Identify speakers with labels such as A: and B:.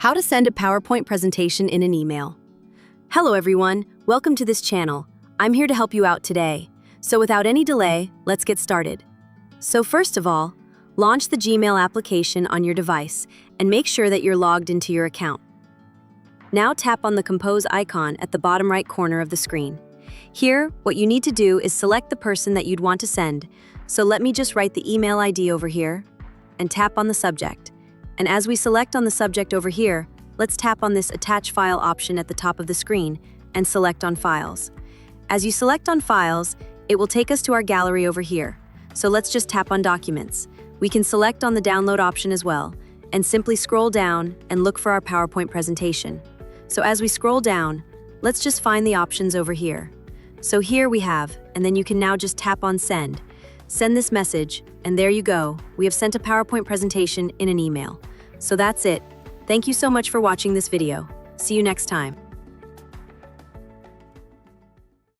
A: How to send a PowerPoint presentation in an email. Hello everyone, welcome to this channel. I'm here to help you out today. So without any delay, let's get started. So first of all, launch the Gmail application on your device and make sure that you're logged into your account. Now tap on the Compose icon at the bottom right corner of the screen. Here, what you need to do is select the person that you'd want to send. So let me just write the email ID over here and tap on the subject. And as we select on the subject over here, let's tap on this Attach File option at the top of the screen and select on Files. As you select on Files, it will take us to our gallery over here. So let's just tap on Documents. We can select on the Download option as well, and simply scroll down and look for our PowerPoint presentation. So as we scroll down, let's just find the options over here. So here we have, and then you can now just tap on Send. Send this message, and there you go. We have sent a PowerPoint presentation in an email. So that's it. Thank you so much for watching this video. See you next time.